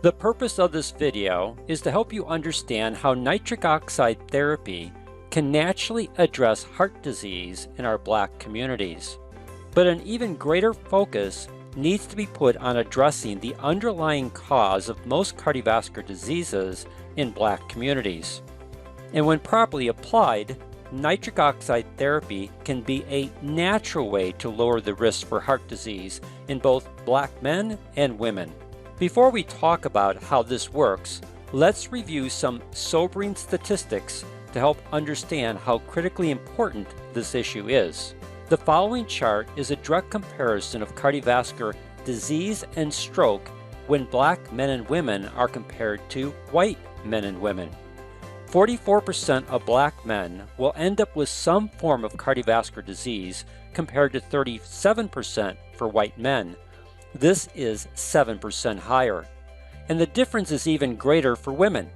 The purpose of this video is to help you understand how nitric oxide therapy can naturally address heart disease in our Black communities. But an even greater focus needs to be put on addressing the underlying cause of most cardiovascular diseases in Black communities. And when properly applied, nitric oxide therapy can be a natural way to lower the risk for heart disease in both Black men and women. Before we talk about how this works, let's review some sobering statistics to help understand how critically important this issue is. The following chart is a direct comparison of cardiovascular disease and stroke when Black men and women are compared to white men and women. 44% of Black men will end up with some form of cardiovascular disease compared to 37% for white men. This is 7% higher. And the difference is even greater for women.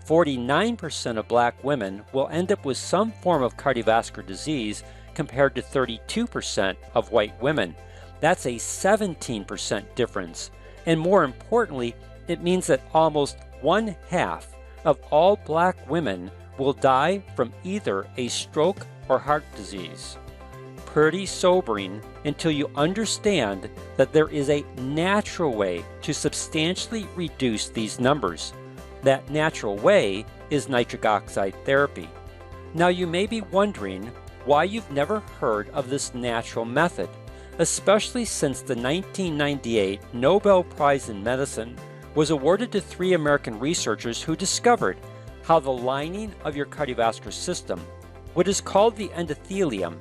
49% of Black women will end up with some form of cardiovascular disease compared to 32% of white women. That's a 17% difference. And more importantly, it means that almost 1/2 of all Black women will die from either a stroke or heart disease. Pretty sobering until you understand that there is a natural way to substantially reduce these numbers. That natural way is nitric oxide therapy. Now you may be wondering why you've never heard of this natural method, especially since the 1998 Nobel Prize in Medicine was awarded to 3 American researchers who discovered how the lining of your cardiovascular system, what is called the endothelium,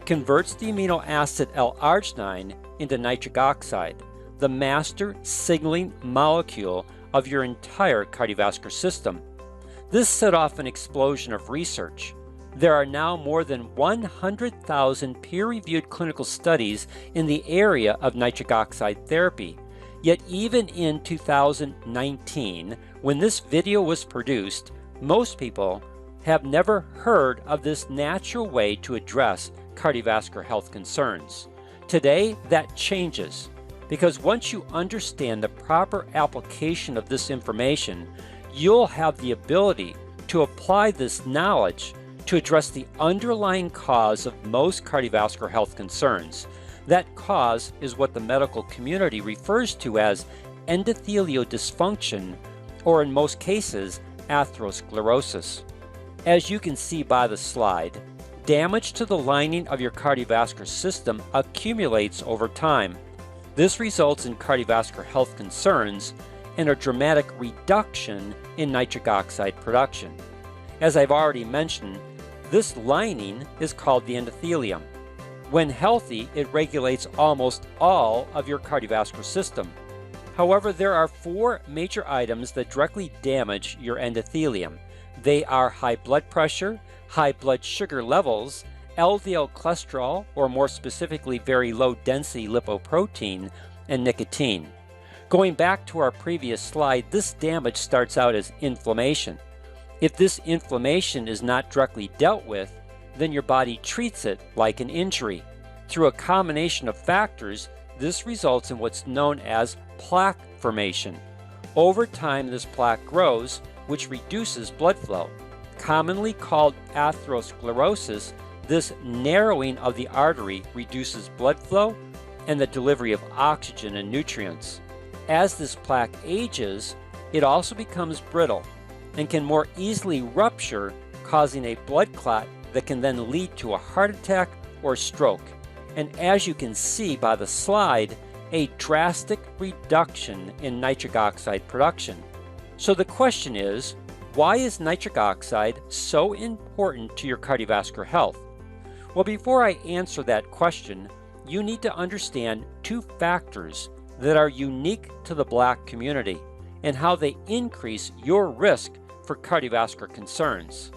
converts the amino acid L-arginine into nitric oxide, the master signaling molecule of your entire cardiovascular system. This set off an explosion of research. There are now more than 100,000 peer-reviewed clinical studies in the area of nitric oxide therapy. Yet even in 2019, when this video was produced, most people have never heard of this natural way to address cardiovascular health concerns. Today, that changes, because once you understand the proper application of this information, you'll have the ability to apply this knowledge to address the underlying cause of most cardiovascular health concerns. That cause is what the medical community refers to as endothelial dysfunction, or in most cases, atherosclerosis. As you can see by the slide, damage to the lining of your cardiovascular system accumulates over time. This results in cardiovascular health concerns and a dramatic reduction in nitric oxide production. As I've already mentioned, this lining is called the endothelium. When healthy, it regulates almost all of your cardiovascular system. However, there are 4 major items that directly damage your endothelium. They are high blood pressure, high blood sugar levels, LDL cholesterol, or more specifically very low density lipoprotein, and nicotine. Going back to our previous slide, this damage starts out as inflammation. If this inflammation is not directly dealt with, then your body treats it like an injury. Through a combination of factors, this results in what's known as plaque formation. Over time, this plaque grows, which reduces blood flow. Commonly called atherosclerosis, this narrowing of the artery reduces blood flow and the delivery of oxygen and nutrients. As this plaque ages, it also becomes brittle and can more easily rupture, causing a blood clot that can then lead to a heart attack or stroke. And as you can see by the slide, a drastic reduction in nitric oxide production. So the question is, why is nitric oxide so important to your cardiovascular health? Well, before I answer that question, you need to understand 2 factors that are unique to the Black community and how they increase your risk for cardiovascular concerns.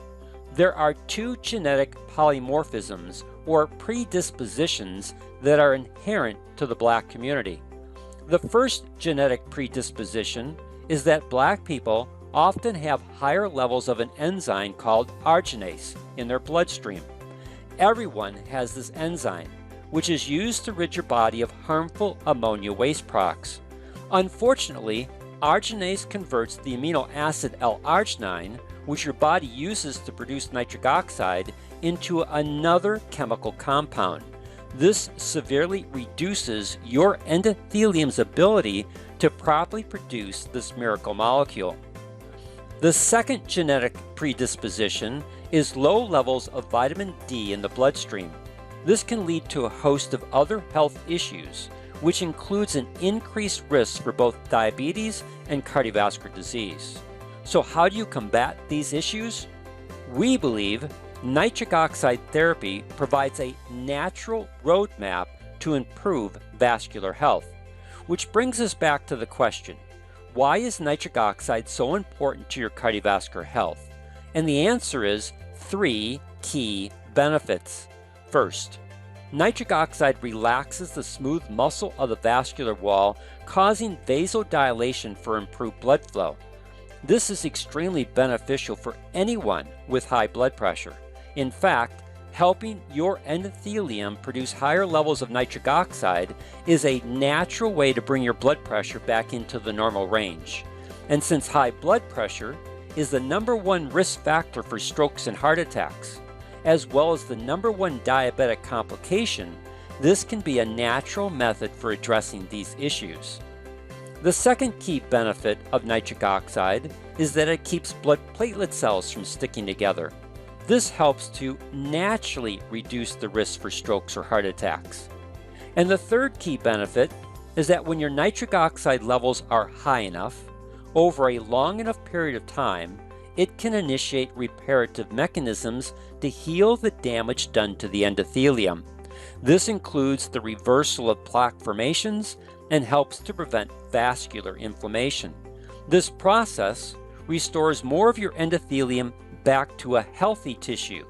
There are 2 genetic polymorphisms or predispositions that are inherent to the Black community. The first genetic predisposition is that Black people often have higher levels of an enzyme called arginase in their bloodstream. Everyone has this enzyme, which is used to rid your body of harmful ammonia waste products. Unfortunately, arginase converts the amino acid L-arginine, which your body uses to produce nitric oxide, into another chemical compound. This severely reduces your endothelium's ability to properly produce this miracle molecule. The second genetic predisposition is low levels of vitamin D in the bloodstream. This can lead to a host of other health issues, which includes an increased risk for both diabetes and cardiovascular disease. So how do you combat these issues? We believe nitric oxide therapy provides a natural roadmap to improve vascular health, which brings us back to the question, why is nitric oxide so important to your cardiovascular health? And the answer is 3 key benefits. First, nitric oxide relaxes the smooth muscle of the vascular wall, causing vasodilation for improved blood flow. This is extremely beneficial for anyone with high blood pressure. In fact, helping your endothelium produce higher levels of nitric oxide is a natural way to bring your blood pressure back into the normal range. And since high blood pressure is the #1 risk factor for strokes and heart attacks, as well as the #1 diabetic complication, this can be a natural method for addressing these issues. The second key benefit of nitric oxide is that it keeps blood platelet cells from sticking together. This helps to naturally reduce the risk for strokes or heart attacks. And the third key benefit is that when your nitric oxide levels are high enough, over a long enough period of time, it can initiate reparative mechanisms to heal the damage done to the endothelium. This includes the reversal of plaque formations and helps to prevent vascular inflammation. This process restores more of your endothelium back to a healthy tissue,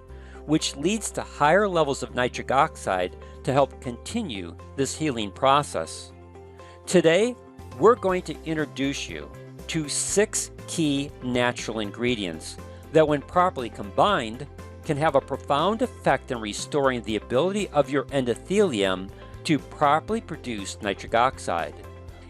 which leads to higher levels of nitric oxide to help continue this healing process. Today, we're going to introduce you to 6 key natural ingredients that, when properly combined, can have a profound effect in restoring the ability of your endothelium to properly produce nitric oxide.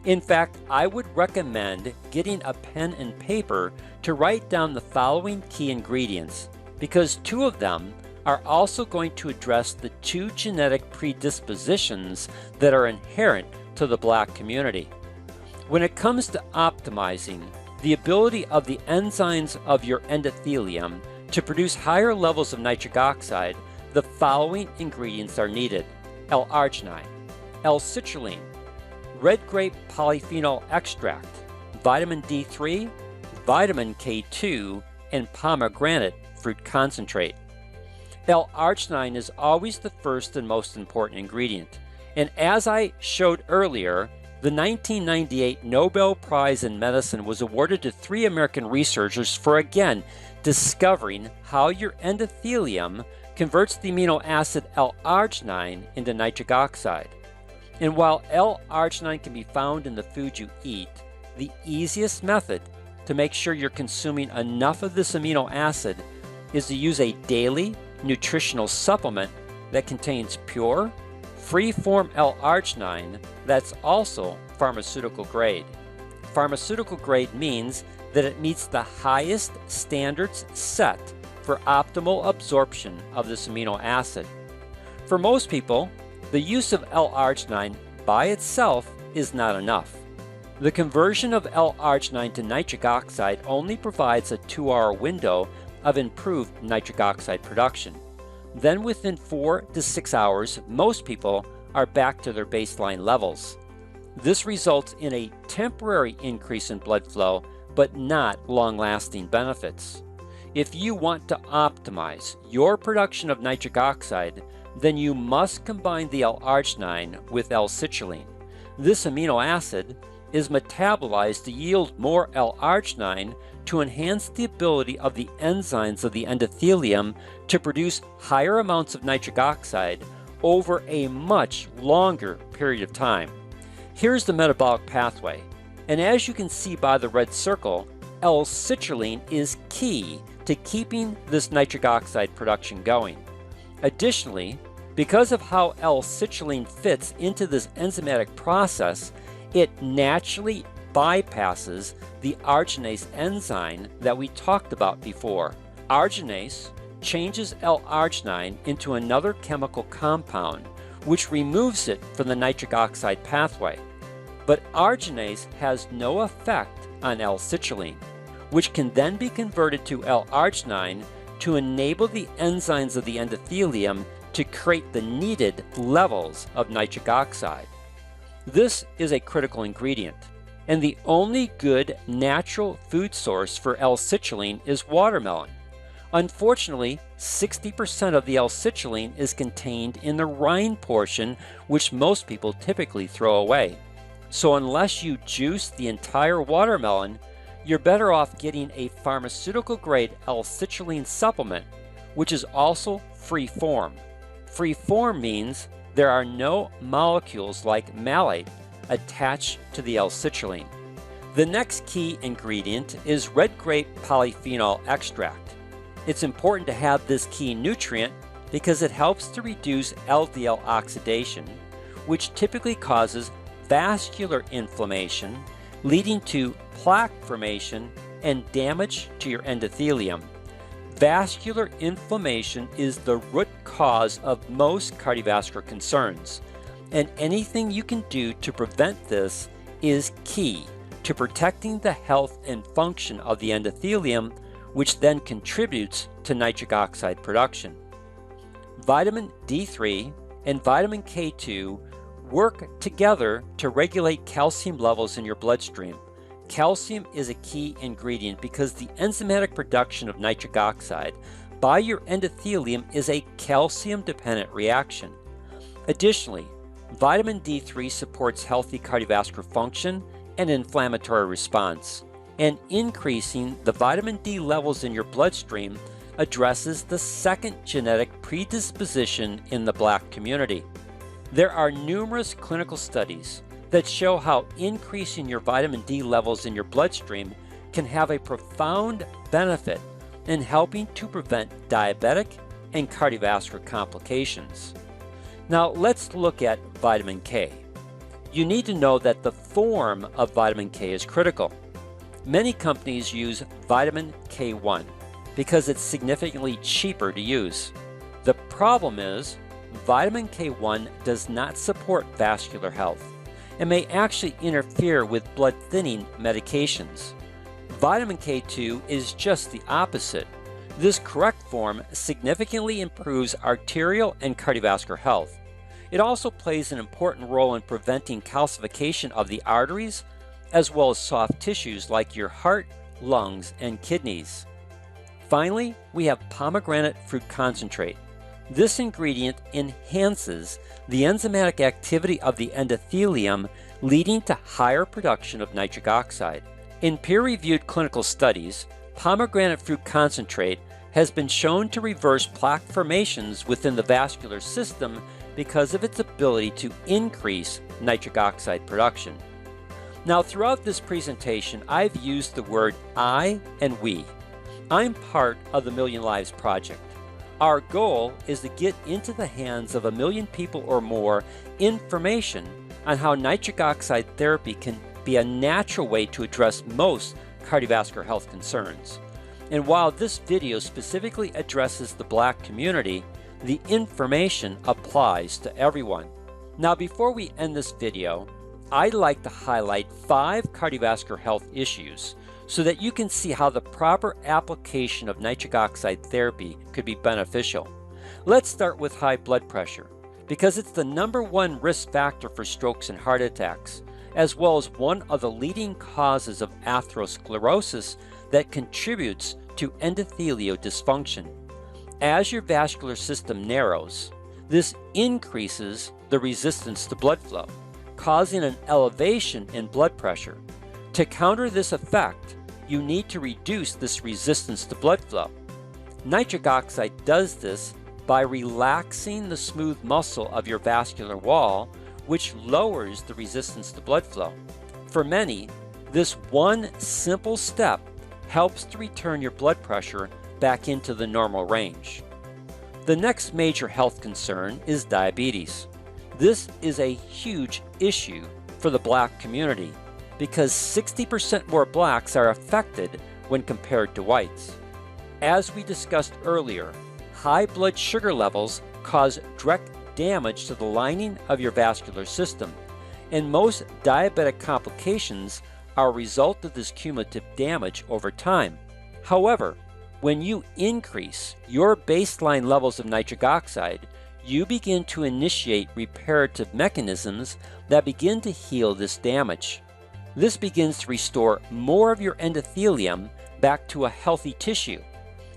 In fact, I would recommend getting a pen and paper to write down the following key ingredients, because 2 of them are also going to address the 2 genetic predispositions that are inherent to the Black community. When it comes to optimizing the ability of the enzymes of your endothelium to produce higher levels of nitric oxide, the following ingredients are needed: L-arginine, L-citrulline, red grape polyphenol extract, vitamin D3, vitamin K2, and pomegranate fruit concentrate. L-arginine is always the first and most important ingredient, and as I showed earlier, the 1998 Nobel Prize in Medicine was awarded to 3 American researchers for, again, discovering how your endothelium converts the amino acid L-arginine into nitric oxide. And while L-arginine can be found in the food you eat, the easiest method to make sure you're consuming enough of this amino acid is to use a daily nutritional supplement that contains pure, free-form L-arginine that's also pharmaceutical grade. Pharmaceutical grade means that it meets the highest standards set for optimal absorption of this amino acid. For most people, the use of L-arginine by itself is not enough. The conversion of L-arginine to nitric oxide only provides a 2-hour window of improved nitric oxide production. Then within 4 to 6 hours, most people are back to their baseline levels. This results in a temporary increase in blood flow, but not long-lasting benefits. If you want to optimize your production of nitric oxide, then you must combine the L-arginine with L-citrulline. This amino acid is metabolized to yield more L-arginine to enhance the ability of the enzymes of the endothelium to produce higher amounts of nitric oxide over a much longer period of time. Here's the metabolic pathway, and as you can see by the red circle, L-citrulline is key to keeping this nitric oxide production going. Additionally, because of how L-citrulline fits into this enzymatic process, it naturally bypasses the arginase enzyme that we talked about before. Arginase changes L-arginine into another chemical compound, which removes it from the nitric oxide pathway. But arginase has no effect on L-citrulline, which can then be converted to L-arginine to enable the enzymes of the endothelium to create the needed levels of nitric oxide. This is a critical ingredient, and the only good natural food source for L-citrulline is watermelon. Unfortunately, 60% of the L-citrulline is contained in the rind portion, which most people typically throw away. So unless you juice the entire watermelon, you're better off getting a pharmaceutical-grade L-citrulline supplement, which is also free-form. Free-form means there are no molecules like malate attached to the L-citrulline. The next key ingredient is red grape polyphenol extract. It's important to have this key nutrient because it helps to reduce LDL oxidation, which typically causes vascular inflammation, leading to plaque formation and damage to your endothelium. Vascular inflammation is the root cause of most cardiovascular concerns, and anything you can do to prevent this is key to protecting the health and function of the endothelium, which then contributes to nitric oxide production. Vitamin D3 and vitamin K2 work together to regulate calcium levels in your bloodstream. Calcium is a key ingredient because the enzymatic production of nitric oxide by your endothelium is a calcium-dependent reaction. Additionally, vitamin D3 supports healthy cardiovascular function and inflammatory response, and increasing the vitamin D levels in your bloodstream addresses the second genetic predisposition in the Black community. There are numerous clinical studies that show how increasing your vitamin D levels in your bloodstream can have a profound benefit in helping to prevent diabetic and cardiovascular complications. Now let's look at vitamin K. You need to know that the form of vitamin K is critical. Many companies use vitamin K1 because it's significantly cheaper to use. The problem is vitamin K1 does not support vascular health and may actually interfere with blood thinning medications. Vitamin K2 is just the opposite. This correct form significantly improves arterial and cardiovascular health. It also plays an important role in preventing calcification of the arteries, as well as soft tissues like your heart, lungs, and kidneys. Finally, we have pomegranate fruit concentrate. This ingredient enhances the enzymatic activity of the endothelium, leading to higher production of nitric oxide. In peer-reviewed clinical studies, pomegranate fruit concentrate has been shown to reverse plaque formations within the vascular system because of its ability to increase nitric oxide production. Now, throughout this presentation, I've used the word I and we. I'm part of the Million Lives Project. Our goal is to get into the hands of 1 million people or more information on how nitric oxide therapy can be a natural way to address most cardiovascular health concerns. And while this video specifically addresses the Black community, the information applies to everyone. Now, before we end this video, I'd like to highlight 5 cardiovascular health issues so that you can see how the proper application of nitric oxide therapy could be beneficial. Let's start with high blood pressure, because it's the #1 risk factor for strokes and heart attacks, as well as one of the leading causes of atherosclerosis that contributes to endothelial dysfunction. As your vascular system narrows, this increases the resistance to blood flow, causing an elevation in blood pressure. To counter this effect, you need to reduce this resistance to blood flow. Nitric oxide does this by relaxing the smooth muscle of your vascular wall, which lowers the resistance to blood flow. For many, this one simple step helps to return your blood pressure back into the normal range. The next major health concern is diabetes. This is a huge issue for the Black community, because 60% more blacks are affected when compared to whites. As we discussed earlier, high blood sugar levels cause direct damage to the lining of your vascular system, and most diabetic complications are a result of this cumulative damage over time. However, when you increase your baseline levels of nitric oxide, you begin to initiate reparative mechanisms that begin to heal this damage. This begins to restore more of your endothelium back to a healthy tissue,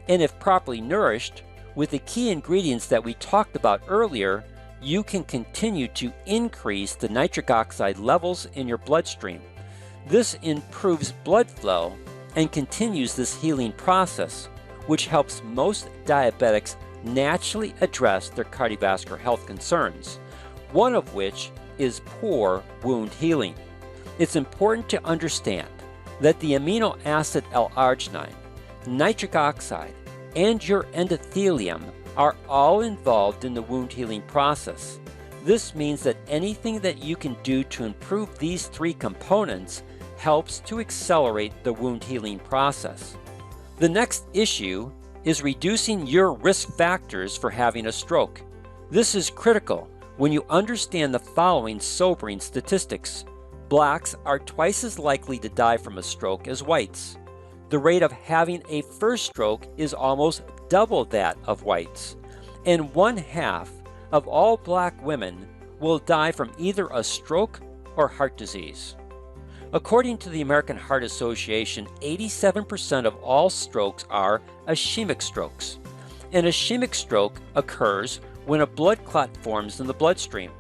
and if properly nourished, with the key ingredients that we talked about earlier, you can continue to increase the nitric oxide levels in your bloodstream. This improves blood flow and continues this healing process, which helps most diabetics naturally address their cardiovascular health concerns, one of which is poor wound healing. It's important to understand that the amino acid L-arginine, nitric oxide, and your endothelium are all involved in the wound healing process. This means that anything that you can do to improve these three components helps to accelerate the wound healing process. The next issue is reducing your risk factors for having a stroke. This is critical when you understand the following sobering statistics. Blacks are twice as likely to die from a stroke as whites. The rate of having a first stroke is almost double that of whites, and 1/2 of all black women will die from either a stroke or heart disease. According to the American Heart Association, 87% of all strokes are ischemic strokes. An ischemic stroke occurs when a blood clot forms in the bloodstream.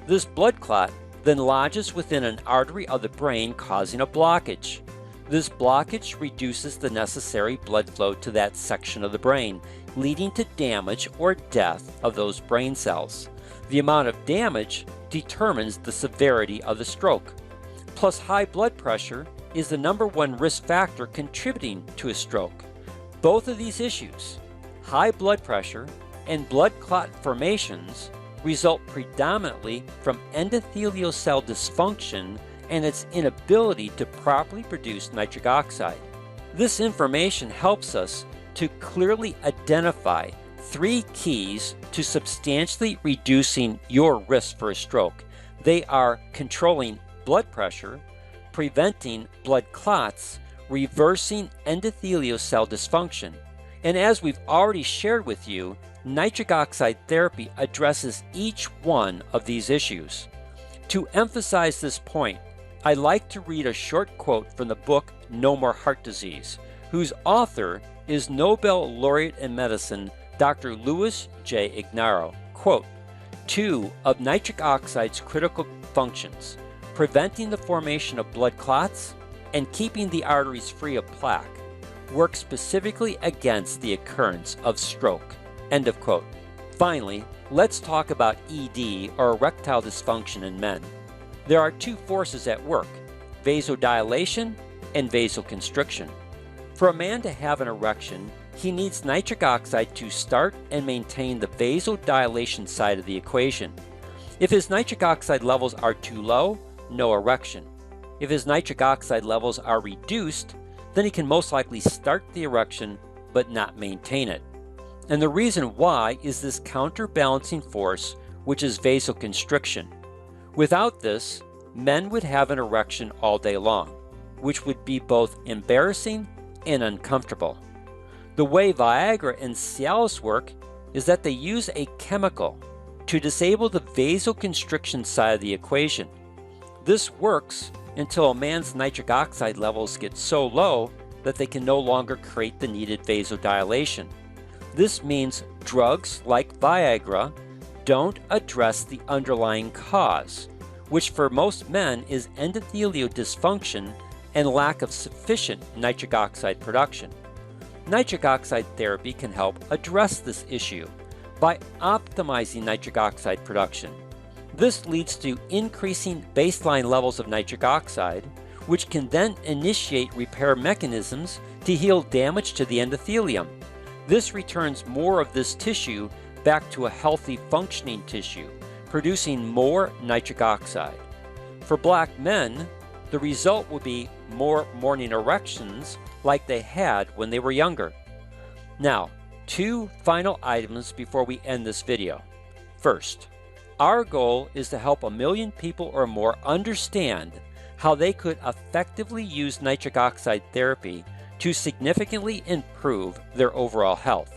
This blood clot then lodges within an artery of the brain, causing a blockage. This blockage reduces the necessary blood flow to that section of the brain, leading to damage or death of those brain cells. The amount of damage determines the severity of the stroke. Plus, high blood pressure is the #1 risk factor contributing to a stroke. Both of these issues, high blood pressure and blood clot formations, result predominantly from endothelial cell dysfunction and its inability to properly produce nitric oxide. This information helps us to clearly identify 3 keys to substantially reducing your risk for a stroke. They are controlling blood pressure, preventing blood clots, reversing endothelial cell dysfunction. And as we've already shared with you, nitric oxide therapy addresses each one of these issues. To emphasize this point, I like to read a short quote from the book No More Heart Disease, whose author is Nobel laureate in medicine Dr. Louis J. Ignarro. Quote, "Two of nitric oxide's critical functions, preventing the formation of blood clots and keeping the arteries free of plaque, work specifically against the occurrence of stroke." End of quote. Finally, let's talk about ED, or erectile dysfunction in men. There are 2 forces at work, vasodilation and vasoconstriction. For a man to have an erection, he needs nitric oxide to start and maintain the vasodilation side of the equation. If his nitric oxide levels are too low, no erection. If his nitric oxide levels are reduced, then he can most likely start the erection but not maintain it. And the reason why is this counterbalancing force, which is vasoconstriction. Without this, men would have an erection all day long, which would be both embarrassing and uncomfortable. The way Viagra and Cialis work is that they use a chemical to disable the vasoconstriction side of the equation. This works until a man's nitric oxide levels get so low that they can no longer create the needed vasodilation. This means drugs like Viagra don't address the underlying cause, which for most men is endothelial dysfunction and lack of sufficient nitric oxide production. Nitric oxide therapy can help address this issue by optimizing nitric oxide production. This leads to increasing baseline levels of nitric oxide, which can then initiate repair mechanisms to heal damage to the endothelium. This returns more of this tissue back to a healthy functioning tissue, producing more nitric oxide. For black men, the result will be more morning erections like they had when they were younger. Now, 2 final items before we end this video. First, our goal is to help 1 million people or more understand how they could effectively use nitric oxide therapy to significantly improve their overall health.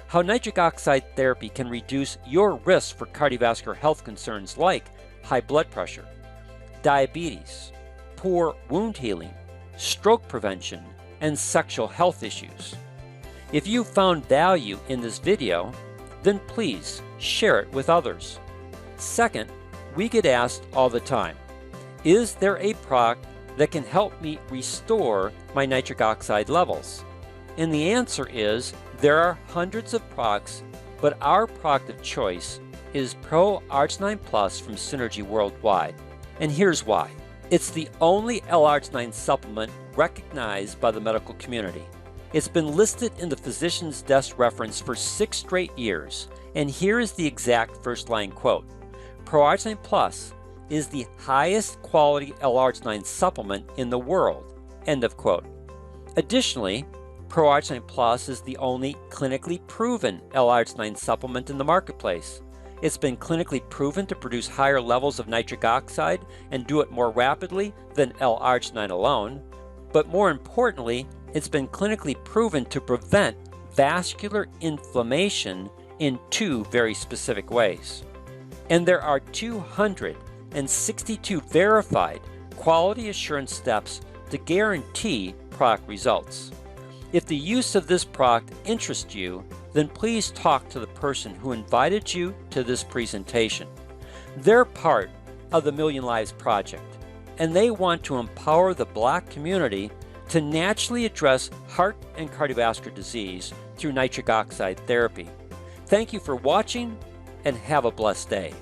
How nitric oxide therapy can reduce your risk for cardiovascular health concerns like high blood pressure, diabetes, poor wound healing, stroke prevention, and sexual health issues. If you found value in this video, then please share it with others. Second, we get asked all the time, is there a product that can help me restore my nitric oxide levels? And the answer is there are hundreds of products, but our product of choice is Pro-Arginine Plus from Synergy Worldwide. And here's why. It's the only L-arginine supplement recognized by the medical community. It's been listed in the physician's desk reference for 6 straight years, and here is the exact first line quote. Pro-Arginine Plus is the highest quality L-arginine supplement in the world, end of quote. Additionally, Pro-Arginine Plus is the only clinically proven L-arginine supplement in the marketplace. It's been clinically proven to produce higher levels of nitric oxide and do it more rapidly than L-arginine alone. But more importantly, it's been clinically proven to prevent vascular inflammation in 2 very specific ways. And there are 262 verified quality assurance steps to guarantee product results. If the use of this product interests you, then please talk to the person who invited you to this presentation. They're part of the Million Lives Project, and they want to empower the Black community to naturally address heart and cardiovascular disease through nitric oxide therapy. Thank you for watching, and have a blessed day.